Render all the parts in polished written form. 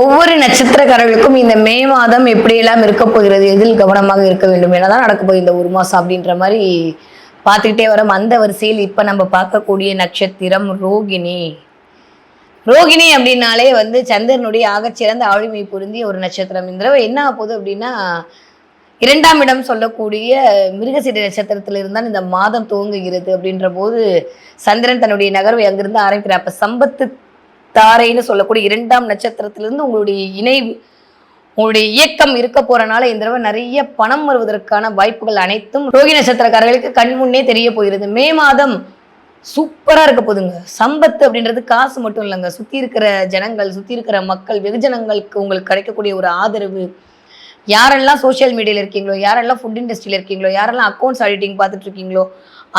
ஒவ்வொரு நட்சத்திரக்காரர்களுக்கும் இந்த மே மாதம் எப்படியெல்லாம் இருக்க போகிறது, எதில் கவனமாக இருக்க வேண்டும், என்னதான் நடக்க போகுது இந்த ஒரு மாசம் அப்படின்ற மாதிரி பார்த்துக்கிட்டே வரோம். அந்த வரிசையில் இப்ப நம்ம பார்க்கக்கூடிய நட்சத்திரம் ரோகிணி. ரோகிணி அப்படின்னாலே சந்திரனுடைய ஆகச்சிறந்த ஆளுமை பொருந்திய ஒரு நட்சத்திரம். இந்த தடவை என்ன ஆகுது அப்படின்னா, 2ஆம் இடம் சொல்லக்கூடிய மிருகசீட நட்சத்திரத்தில் இருந்தால் இந்த மாதம் துவங்குகிறது அப்படின்ற போது சந்திரன் தன்னுடைய நகர்வை அங்கிருந்து ஆரம்பிக்கிறார். அப்ப சம்பத்து தாரைன்னு சொல்லக்கூடிய 2ஆம் நட்சத்திரத்திலிருந்து உங்களுடைய இணைவு, உங்களுடைய இயக்கம் இருக்க போறனால இந்த தடவை நிறைய பணம் வருவதற்கான வாய்ப்புகள் அனைத்தும் ரோகி நட்சத்திரக்காரர்களுக்கு கண் முன்னே தெரிய போகிறது. மே மாதம் சூப்பரா இருக்க போதுங்க. சம்பத்து அப்படின்றது காசு மட்டும் இல்லைங்க, சுத்தி இருக்கிற ஜனங்கள், சுத்தி இருக்கிற மக்கள், வெகுஜனங்களுக்கு உங்களுக்கு கிடைக்கக்கூடிய ஒரு ஆதரவு. யாரெல்லாம் சோசியல் மீடியால இருக்கீங்களோ, யாரெல்லாம் ஃபுட் இண்டஸ்ட்ரியில இருக்கீங்களோ, யாரெல்லாம் அக்கௌண்ட்ஸ் ஆடிட்டிங் பார்த்துட்டு இருக்கீங்களோ,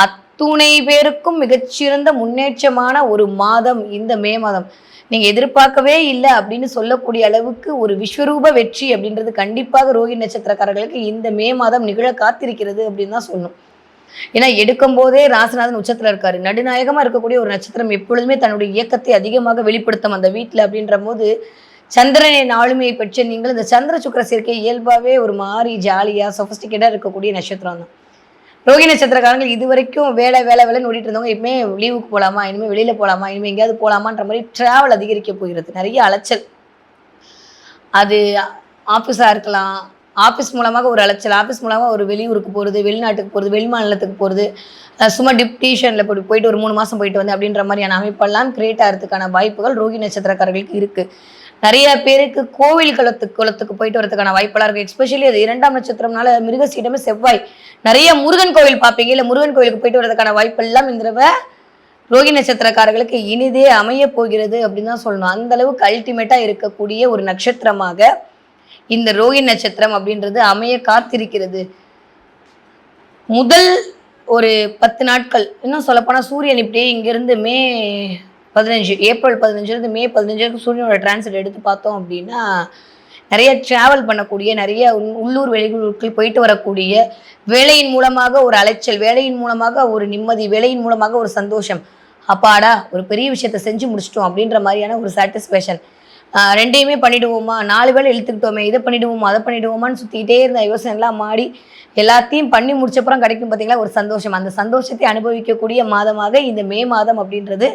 அத்துணை பேருக்கும் மிகச்சிறந்த முன்னேற்றமான ஒரு மாதம் இந்த மே மாதம். நீங்க எதிர்பார்க்கவே இல்லை அப்படின்னு சொல்லக்கூடிய அளவுக்கு ஒரு விஸ்வரூப வெற்றி அப்படின்றது கண்டிப்பாக ரோகி நட்சத்திரக்காரர்களுக்கு இந்த மே மாதம் நிகழ காத்திருக்கிறது அப்படின்னு தான் சொல்லணும். ஏன்னா எடுக்கும் போதே ராசிநாதன் உச்சத்துல இருக்காரு. நடுநாயகமா இருக்கக்கூடிய ஒரு நட்சத்திரம் எப்பொழுதுமே தன்னுடைய இயக்கத்தை அதிகமாக வெளிப்படுத்தும் அந்த வீட்டுல அப்படின்ற போது சந்திரனின் ஆளுமையை பெற்ற நீங்கள் இந்த சந்திர சுக்கிர சேர்க்கை இயல்பாவே ஒரு மாதிரி ஜாலியா சொபஸ்டிகேட்டா இருக்கக்கூடிய நட்சத்திரம் தான். ரோகி நட்சத்திரக்காரங்கள் இது வரைக்கும் வேலை வேலை வேலைன்னு ஓடிட்டு இருந்தவங்க இனிமே லீவுக்கு போகலாமா, இனிமேல் வெளியில போகலாமா, இனிமேல் எங்கேயாவது போகலாமான்ற மாதிரி டிராவல் அதிகரிக்க போகிறது. நிறைய அலைச்சல், அது ஆஃபீஸாக இருக்கலாம், ஆஃபீஸ் மூலமாக ஒரு அலைச்சல், ஆஃபீஸ் மூலமாக ஒரு வெளியூருக்கு போகிறது, வெளிநாட்டுக்கு போகிறது, வெளி மாநிலத்துக்கு போகிறது, சும்மா டிப்டீஷனில் போயிட்டு ஒரு 3 மாதம் போயிட்டு வந்து அப்படின்ற மாதிரியான அமைப்பெல்லாம் கிரியேட் ஆகிறதுக்கான வாய்ப்புகள் ரோகி நட்சத்திரக்காரர்களுக்கு இருக்குது. நிறைய பேருக்கு கோவில் குளத்துக்கு போயிட்டு வரதுக்கான வாய்ப்பெல்லாம் இருக்குது. எஸ்பெஷலி அது 2ஆம் நட்சத்திரம்னால மிருகசீடமே செவ்வாய், நிறைய முருகன் கோவில் பார்ப்பீங்க, இல்லை முருகன் கோவிலுக்கு போயிட்டு வரதுக்கான வாய்ப்பெல்லாம் இந்த தடவை ரோகி நட்சத்திரக்காரர்களுக்கு இனிதே அமைய போகிறது அப்படின்னு தான் சொல்லணும். அந்த அளவுக்கு அல்டிமேட்டா இருக்கக்கூடிய ஒரு நட்சத்திரமாக இந்த ரோகி நட்சத்திரம் அப்படின்றது அமைய காத்திருக்கிறது. முதல் ஒரு 10 நாட்கள், இன்னும் சொல்லப்போனால் சூரியன் இப்படியே இங்கிருந்து ஏப்ரல் 15 மே 15 சூரியனோட டிரான்சிட் எடுத்து பார்த்தோம் அப்படின்னா நிறைய டிராவல் பண்ணக்கூடிய, நிறைய உள்ளூர் வெளியூருக்கு போயிட்டு வரக்கூடிய, வேலையின் மூலமாக ஒரு அலைச்சல், வேலையின் மூலமாக ஒரு நிம்மதி, வேலையின் மூலமாக ஒரு சந்தோஷம், அப்பாடா ஒரு பெரிய விஷயத்த செஞ்சு முடிச்சிட்டோம் அப்படின்ற மாதிரியான ஒரு சாட்டிஸ்ஃபேக்ஷன். 2யுமே பண்ணிடுவோமா, 4 வேலை இழுத்துக்கிட்டோமே, இதை பண்ணிடுவோமா அதை பண்ணிடுவோமான்னு சுற்றிக்கிட்டே இருந்த யோசனைலாம் மாறி எல்லாத்தையும் பண்ணி முடிச்சப்புறம் கிடைக்கும் பார்த்தீங்களா ஒரு சந்தோஷம். அந்த சந்தோஷத்தை அனுபவிக்கக்கூடிய மாதமாக இந்த மே மாதம் அப்படின்றது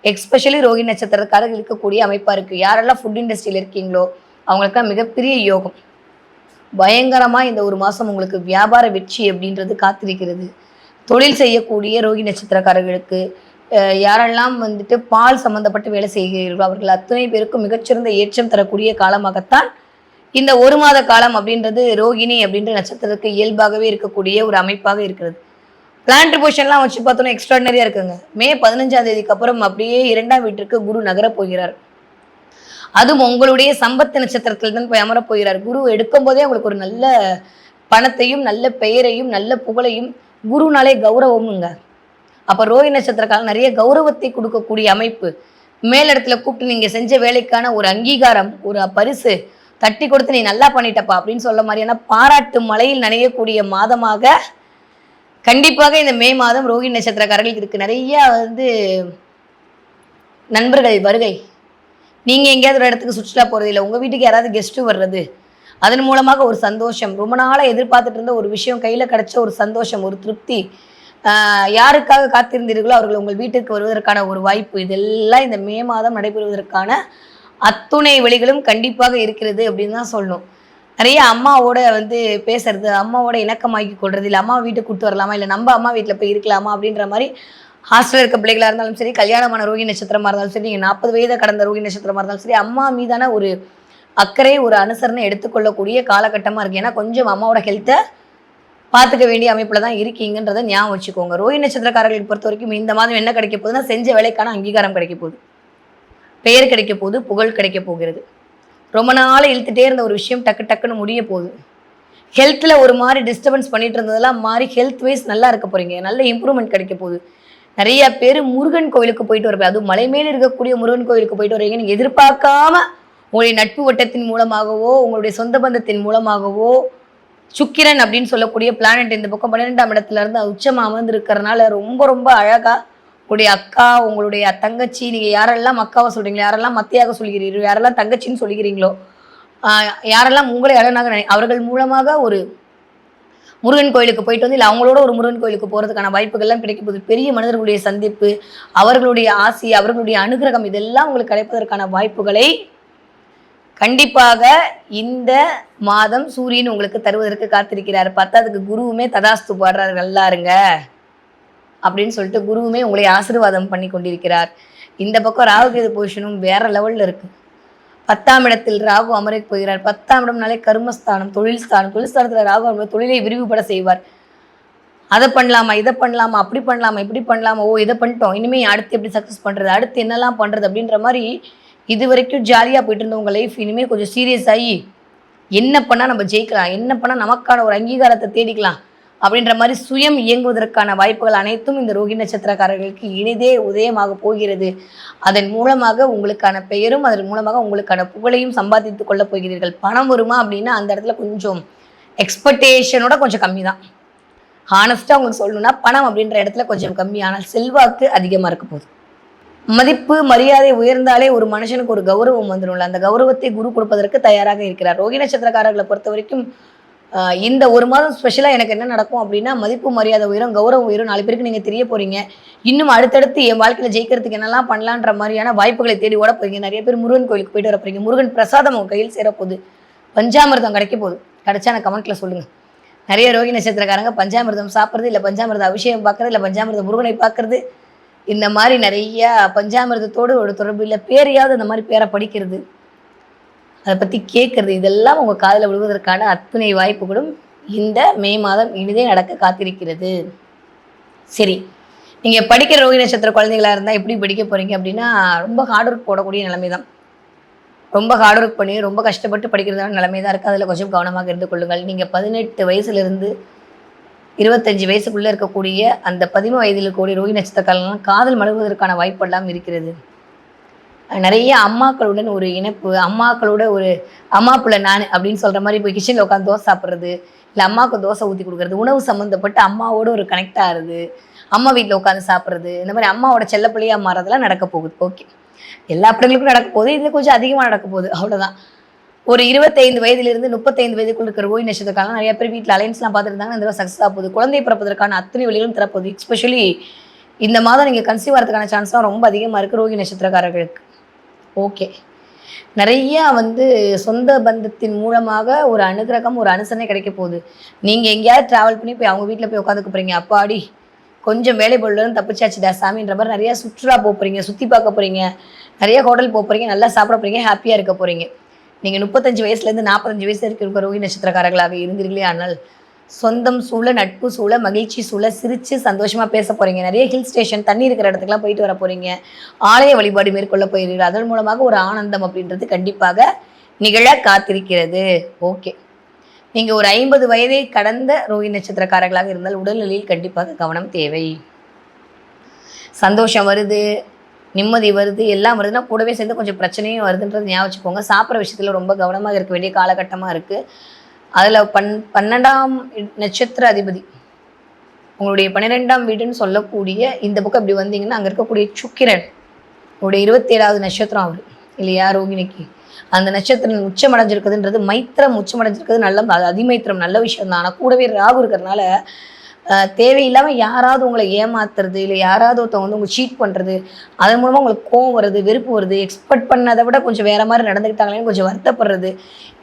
எக்ஸ்பெஷலி ரோகி நட்சத்திரக்காரர்கள் இருக்கக்கூடிய அமைப்பாக இருக்குது. யாரெல்லாம் ஃபுட் இண்டஸ்ட்ரியில் இருக்கீங்களோ அவங்களுக்குலாம் மிகப்பெரிய யோகம். பயங்கரமாக இந்த ஒரு மாதம் உங்களுக்கு வியாபார வெற்றி அப்படின்றது காத்திருக்கிறது. தொழில் செய்யக்கூடிய ரோகி நட்சத்திரக்காரர்களுக்கு, யாரெல்லாம் பால் சம்மந்தப்பட்டு வேலை செய்கிறீர்களோ அவர்கள் அத்தனை பேருக்கும் மிகச்சிறந்த ஏற்றம் தரக்கூடிய காலமாகத்தான் இந்த ஒரு மாத காலம் அப்படின்றது ரோகிணி அப்படின்ற நட்சத்திரத்துக்கு இயல்பாகவே இருக்கக்கூடிய ஒரு அமைப்பாக இருக்கிறது. பிளான்ட் பொசிஷன்லாம் வச்சு பார்த்தோன்னா எக்ஸ்ட்ராடனரியா இருக்குங்க. மே 15ஆம் தேதிக்கு அப்புறம் அப்படியே 2ஆம் வீட்டிற்கு குரு நகரப் போகிறார். அதுவும் உங்களுடைய சம்பத்து நட்சத்திரத்தில் தான் போய் அமரப் போகிறார். குரு எடுக்கும் போதே உங்களுக்கு ஒரு நல்ல பணத்தையும் நல்ல பெயரையும் நல்ல புகழையும், குருனாலே கௌரவமுங்க. அப்போ ரோஹி நட்சத்திரக்காரங்க நிறைய கௌரவத்தை கொடுக்கக்கூடிய அமைப்பு. மேலிடத்துல கூப்பிட்டு நீங்க செஞ்ச வேலைக்கான ஒரு அங்கீகாரம், ஒரு பரிசு தட்டி கொடுத்து நீ நல்லா பண்ணிட்டப்பா அப்படின்னு சொல்ல மாதிரியான பாராட்டு மழையில் நனையக்கூடிய மாதமாக கண்டிப்பாக இந்த மே மாதம் ரோகி நட்சத்திரக்காரர்களுக்கு இருக்கு. நிறைய நண்பர்கள் வருகை, நீங்க எங்கேயாவது ஒரு இடத்துக்கு சுற்றுலா போறது இல்லை, உங்க வீட்டுக்கு யாராவது கெஸ்ட்டு வர்றது, அதன் மூலமாக ஒரு சந்தோஷம், ரொம்ப நாளாக எதிர்பார்த்துட்டு இருந்த ஒரு விஷயம் கையில கிடைச்ச ஒரு சந்தோஷம், ஒரு திருப்தி, யாருக்காக காத்திருந்தீர்களோ அவர்கள் உங்கள் வீட்டுக்கு வருவதற்கான ஒரு வாய்ப்பு, இதெல்லாம் இந்த மே மாதம் நடைபெறுவதற்கான அத்துணை வழிகளும் கண்டிப்பாக இருக்கிறது அப்படின்னு தான் சொல்லணும். நிறைய அம்மாவோட பேசுறது, அம்மாவோட இணக்கமாக்கி கொள்றது, இல்லை அம்மா வீட்டுக்கு கூப்பிட்டு வரலாமா, இல்லை நம்ம அம்மா வீட்டில் போய் இருக்கலாமா அப்படின்ற மாதிரி ஹாஸ்டலில் இருக்க பிள்ளைகளாக இருந்தாலும் சரி, கல்யாணமான ரோகி நட்சத்திரமாக இருந்தாலும் சரி, நீங்கள் 40 வயதை கடந்த ரோகி நட்சத்திரமாக இருந்தாலும் சரி, அம்மா மீதான ஒரு அக்கறை, ஒரு அனுசரணை எடுத்துக்கொள்ளக்கூடிய காலகட்டமாக இருக்குது. ஏன்னா கொஞ்சம் அம்மாவோட ஹெல்த்தை பார்த்துக்க வேண்டிய அமைப்பில் தான் இருக்கீங்கன்றதை ஞாபகம் வச்சுக்கோங்க. ரோகி நட்சத்திரக்காரர்களை பொறுத்த வரைக்கும் இந்த மாதம் என்ன கிடைக்க போகுதுன்னா, செஞ்ச வேலைக்கான அங்கீகாரம் கிடைக்க போகுது, பெயர் கிடைக்க போகுது, புகழ் கிடைக்க போகிறது. ரொம்ப நாள் இழுத்துட்டே இருந்த ஒரு விஷயம் டக்குன்னு முடிய போகுது. ஹெல்த்தில் ஒரு மாதிரி டிஸ்டர்பன்ஸ் பண்ணிட்டு இருந்ததெல்லாம் மாறி ஹெல்த் வைஸ் நல்லா இருக்க போகிறீங்க, நல்ல இம்ப்ரூவ்மெண்ட் கிடைக்க போகுது. நிறைய பேர் முருகன் கோவிலுக்கு போயிட்டு வரப்போ, அதுவும் மலை மேலே இருக்கக்கூடிய முருகன் கோவிலுக்கு போயிட்டு வரீங்க. நீங்கள் எதிர்பார்க்காம உங்களுடைய நட்பு வட்டத்தின் மூலமாகவோ, உங்களுடைய சொந்த பந்தத்தின் மூலமாகவோ, சுக்கிரன் அப்படின்னு சொல்லக்கூடிய பிளானட் இந்த பக்கம் 12ஆம் இடத்துல இருந்து உச்சமாக அமர்ந்து இருக்கிறதுனால ரொம்ப ரொம்ப அழகாக உங்களுடைய அக்கா, உங்களுடைய தங்கச்சி, நீங்க யாரெல்லாம் அக்காவை சொல்றீங்களோ, யாரெல்லாம் மத்தையாக சொல்கிறீர்களோ, யாரெல்லாம் தங்கச்சின்னு சொல்கிறீங்களோ, யாரெல்லாம் உங்களை அழகாக அவர்கள் மூலமாக ஒரு முருகன் கோயிலுக்கு போயிட்டு வந்து, இல்லை அவங்களோட ஒரு முருகன் கோயிலுக்கு போறதுக்கான வாய்ப்புகள்லாம் கிடைக்க போகுது. பெரிய மனிதர்களுடைய சந்திப்பு, அவர்களுடைய ஆசி, அவர்களுடைய அனுகிரகம் இதெல்லாம் உங்களுக்கு கிடைப்பதற்கான வாய்ப்புகளை கண்டிப்பாக இந்த மாதம் சூரியன் உங்களுக்கு தருவதற்கு காத்திருக்கிறார். பத்தாவதுக்கு குருவுமே ததாஸ்து பாடுறாரு, நல்லா இருங்க அப்படின்னு சொல்லிட்டு குருவுமே உங்களை ஆசீர்வாதம் பண்ணி கொண்டிருக்கிறார். இந்த பக்கம் ராகுகேது பொசிஷனும் வேற லெவல்ல இருக்கு. 10ஆம் இடத்தில் ராகு அமரப் போகிறார். 10ஆம் இடம்னாலே கர்மஸ்தானம், தொழில் ஸ்தானம். தொழில் ஸ்தானத்தில் ராகு தொழிலை விரிவுபட செய்வார். அதை பண்ணலாமா, இதை பண்ணலாமா, அப்படி பண்ணலாமா, இப்படி பண்ணலாமா, ஓ இதை பண்ணிட்டோம், இனிமேல் அடுத்து எப்படி சக்ஸஸ் பண்ணுறது, அடுத்து என்னெல்லாம் பண்ணுறது அப்படின்ற மாதிரி இது வரைக்கும் ஜாலியாக போயிட்டு இருந்த உங்கள் லைஃப் இனிமேல் கொஞ்சம் சீரியஸ் ஆகி என்ன பண்ணால் நம்ம ஜெயிக்கலாம், என்ன பண்ணால் நமக்கான ஒரு அங்கீகாரத்தை தேடிக்கலாம் அப்படின்ற மாதிரி சுயம் இயங்குவதற்கான வாய்ப்புகள் அனைத்தும் இந்த ரோஹிணி நட்சத்திரக்காரர்களுக்கு இனிதே உதயமாக போகிறது. அதன் மூலமாக உங்களுக்கான பெயரும் அதன் மூலமாக உங்களுக்கான புகழையும் சம்பாதித்து கொள்ளப் போகிறீர்கள். பணம் வருமா அப்படின்னா அந்த இடத்துல கொஞ்சம் எக்ஸ்பெக்டேஷனோட கொஞ்சம் கம்மி தான். ஹானஸ்ட்டாக உங்களுக்கு சொல்லணும்னா பணம் அப்படின்ற இடத்துல கொஞ்சம் கம்மி, ஆனால் செல்வாக்கு அதிகமாக இருக்க போகுது. மதிப்பு மரியாதை உயர்ந்தாலே ஒரு மனுஷனுக்கு ஒரு கௌரவம் வந்துடும்ல, அந்த கௌரவத்தை குரு கொடுப்பதற்கு தயாராக இருக்கிறார். ரோஹிணி நட்சத்திரக்காரர்களை பொறுத்த வரைக்கும் இந்த ஒரு மாதம் ஸ்பெஷலாக எனக்கு என்ன நடக்கும் அப்படின்னா, மதிப்பு மரியாதை உயரும், கௌரவம் உயரும், 4 பேருக்கு நீங்கள் தெரிய போகிறீங்க. இன்னும் அடுத்தடுத்து என் வாழ்க்கையில் ஜெயிக்கிறதுக்கு என்னெல்லாம் பண்ணலான்ற மாதிரியான வாய்ப்புகளை தேடி ஓட போகிறீங்க. நிறைய பேர் முருகன் கோயிலுக்கு போயிட்டு வர போகிறீங்க. முருகன் பிரசாதம் உங்கள் கையில் சேரப்போகுது. பஞ்சாமிர்தம் கிடைக்க போகுது. கிடைச்சா எனக்கு கமெண்ட்டில் சொல்லுங்கள். நிறைய ரோஹிணி நட்சத்திரக்காரங்க பஞ்சாமிர்தம் சாப்பிட்றது, இல்லை பஞ்சாமிர்த அபிஷேகம் பார்க்குறது, இல்லை பஞ்சாமிர்த முருகனை பார்க்குறது, இந்த மாதிரி நிறைய பஞ்சாமிர்தத்தோடு ஒரு தொடர்பு இல்லை பேரையாவது இந்த மாதிரி பேரை படிக்கிறது, அதை பற்றி கேட்குறது, இதெல்லாம் உங்கள் காதில் விழுவதற்கான அத்தனை வாய்ப்புகளும் இந்த மே மாதம் இனிதே நடக்க காத்திருக்கிறது. சரி, நீங்கள் படிக்கிற ரோஹிணி நட்சத்திர குழந்தைகளாக இருந்தால் எப்படி படிக்க போகிறீங்க அப்படின்னா, ரொம்ப ஹார்ட் ஒர்க் போடக்கூடிய நிலைமை தான். ரொம்ப ஹார்ட் ஒர்க் பண்ணி ரொம்ப கஷ்டப்பட்டு படிக்கிறதான நிலைமை தான் இருக்குது. அதில் கொஞ்சம் கவனமாக இருந்து கொள்ளுங்கள். நீங்கள் 18 வயசுலேருந்து 25 வயசுக்குள்ளே இருக்கக்கூடிய அந்த 13 வயதில் இருக்கக்கூடிய ரோஹிணி நட்சத்திரக்காரங்களாம் காதல் மலர்வதற்கான வாய்ப்பெல்லாம் இருக்கிறது. நிறைய அம்மாக்களுடன் ஒரு இணைப்பு, அம்மாக்களோட ஒரு அம்மா பிள்ளை நான் அப்படின்னு சொல்கிற மாதிரி போய் கிச்சனில் உட்காந்து தோசை சாப்பிட்றது, இல்லை அம்மாவுக்கு தோசை ஊற்றி கொடுக்குறது, உணவு சம்மந்தப்பட்டு அம்மாவோட ஒரு கனெக்ட் ஆகிறது, அம்மா வீட்டில் உட்காந்து சாப்பிட்றது, இந்த மாதிரி அம்மாவோட செல்லப்பிள்ளையாக மாறதெல்லாம் நடக்க போகுது. ஓகே, எல்லா பிள்ளைங்களுக்கும் நடக்க போகுது, இது கொஞ்சம் அதிகமாக நடக்க போகுது, அவ்வளோதான். ஒரு 25 வயதிலிருந்து 35 வயதுக்குள்ள இருக்கிற ரோஹிணி நட்சத்திரக்காரங்க நிறைய பேர் வீட்டில் அலைன்ஸ்லாம் பார்த்துட்டு இருந்தாங்க. இந்த சக்ஸஸ் ஆக போகுது. குழந்தை பிறப்பதற்கான அத்தனை வழிகளும் தரப்போகுது. எஸ்பெஷலி இந்த மாதம் நீங்கள் கன்சீவ் ஆகிறதுக்கான சான்ஸ்லாம் ரொம்ப அதிகமாக இருக்குது ரோஹிணி நட்சத்திரக்காரர்களுக்கு. ஓகே, நிறையா சொந்த பந்தத்தின் மூலமாக ஒரு அனுகிரகம், ஒரு அனுசரணை கிடைக்க போகுது. நீங்கள் எங்கேயாவது ட்ராவல் பண்ணி போய் அவங்க வீட்டில் போய் உட்காந்துக்க போகிறீங்க, அப்பாடி கொஞ்சம் வேலை பொருளும் தப்பிச்சாச்சுடா சாமின்ற மாதிரி நிறையா சுற்றுலா போக போகிறீங்க, சுற்றி பார்க்க போகிறீங்க, நிறைய ஹோட்டல் போக போகிறீங்க, நல்லா சாப்பிட போகிறீங்க, ஹாப்பியாக இருக்க போகிறீங்க. நீங்கள் 35 வயசுலேருந்து 40 வயசு இருக்கிற ரோஹிணி நட்சத்திரக்காரர்களாக இருந்தீர்களே, ஆனால் சொந்தம் சூழ, நட்பு சூழ, மகிழ்ச்சி சூழ, சிரித்து சந்தோஷமாக பேச போகிறீங்க. நிறைய ஹில் ஸ்டேஷன், தண்ணி இருக்கிற இடத்துக்குலாம் போயிட்டு வர போகிறீங்க. ஆலய வழிபாடு மேற்கொள்ள போயிருக்கீங்க. அதன் மூலமாக ஒரு ஆனந்தம் அப்படின்றது கண்டிப்பாக நிகழ காத்திருக்கிறது. ஓகே, நீங்கள் ஒரு 50 வயதை கடந்த ரோஹிணி நட்சத்திரக்காரர்களாக இருந்தால் உடல்நிலையில் கண்டிப்பாக கவனம் தேவை. சந்தோஷம் வருது, நிம்மதி வருது, எல்லாம் வருதுன்னா கூடவே சேர்ந்து கொஞ்சம் பிரச்சனையும் வருதுன்றது ஞாபகம் வச்சுக்கோங்க. சாப்பிட்ற விஷயத்தில் ரொம்ப கவனமாக இருக்க வேண்டிய காலகட்டமாக இருக்குது. அதில் 12ஆம் நட்சத்திர அதிபதி உங்களுடைய 12ஆம் வீடுன்னு சொல்லக்கூடிய இந்த பக்கம் இப்படி வந்தீங்கன்னா அங்கே இருக்கக்கூடிய சுக்கிரன் உங்களுடைய 27வது நட்சத்திரம் அவர் இல்லையா ரோகிணிக்கு. அந்த நட்சத்திரம் உச்சமடைஞ்சிருக்குதுன்றது மைத்திரம் உச்சமடைஞ்சிருக்குது, நல்ல அதிமைத்திரம், நல்ல விஷயம் தான். ஆனால் கூடவே ராகு இருக்கிறதுனால தேவையில்லாமல் யாராவது உங்களை ஏமாத்துறது, இல்லை யாராவது ஒருத்தவங்க உங்களை சீட் பண்ணுறது, அதன் மூலமாக உங்களுக்கு கோவம் வருது, வெறுப்பு வருது, எக்ஸ்பெக்ட் பண்ணதை விட கொஞ்சம் வேறு மாதிரி நடந்துக்கிட்டாங்களேன்னு கொஞ்சம் வருத்தப்படுறது,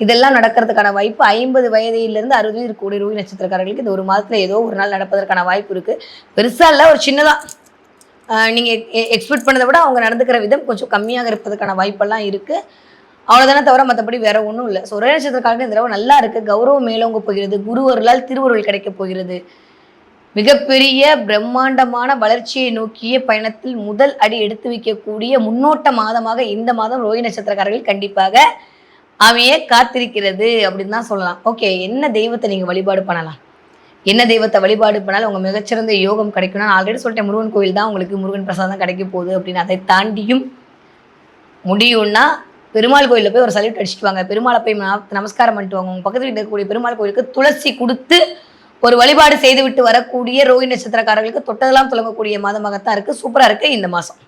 இதெல்லாம் நடக்கிறதுக்கான வாய்ப்பு 50 வயதிலிருந்து 60 இருக்கக்கூடிய ரோஹிணி நட்சத்திரக்காரர்களுக்கு இந்த ஒரு மாதத்தில் ஏதோ ஒரு நாள் நடப்பதற்கான வாய்ப்பு இருக்குது. பெருசாக இல்லை, ஒரு சின்னதாக நீங்கள் எக்ஸ்பெக்ட் பண்ணதை விட அவங்க நடந்துக்கிற விதம் கொஞ்சம் கம்மியாக இருப்பதற்கான வாய்ப்பெல்லாம் இருக்குது. அவ்வளோதானே தவிர மற்றபடி வேற ஒன்றும் இல்லை. ஸோ ரோஹிணி நட்சத்திரக்காரர்கள் இந்த தடவை நல்லா இருக்குது. கௌரவம் மேலோங்க போகிறது, குருவர்களால் திருவருள் கிடைக்க போகிறது. மிகப்பெரிய பிரம்மாண்டமான வளர்ச்சியை நோக்கிய பயணத்தில் முதல் அடி எடுத்து வைக்கக்கூடிய முன்னோட்ட மாதமாக இந்த மாதம் ரோஹிணி நட்சத்திரக்காரர்கள் கண்டிப்பாக அமைய காத்திருக்கிறது அப்படின்னு தான் சொல்லலாம். ஓகே, என்ன தெய்வத்தை நீங்கள் வழிபாடு பண்ணலாம், என்ன தெய்வத்தை வழிபாடு பண்ணாலும் உங்கள் மிகச்சிறந்த யோகம் கிடைக்கணும். ஆல்ரெடி சொல்லிட்டேன், முருகன் கோயில் தான் உங்களுக்கு முருகன் பிரசாதம் கிடைக்க போகுது அப்படின்னு. அதை தாண்டியும் முடியும்னா பெருமாள் கோயிலில் போய் ஒரு சல்யூட் அடிச்சுட்டு வாங்க. பெருமாளை போய் நமஸ்காரம் பண்ணிட்டு வாங்க. உங்கள் பக்கத்தில் இருக்கக்கூடிய பெருமாள் கோயிலுக்கு துளசி கொடுத்து ஒரு வழிபாடு செய்துவிட்டு வரக்கூடிய ரோஹிணி நட்சத்திரக்காரர்களுக்கு தொட்டதெல்லாம் துலங்கக்கூடிய மாதமாகத்தான் இருக்கு. சூப்பரா இருக்கு இந்த மாசம்.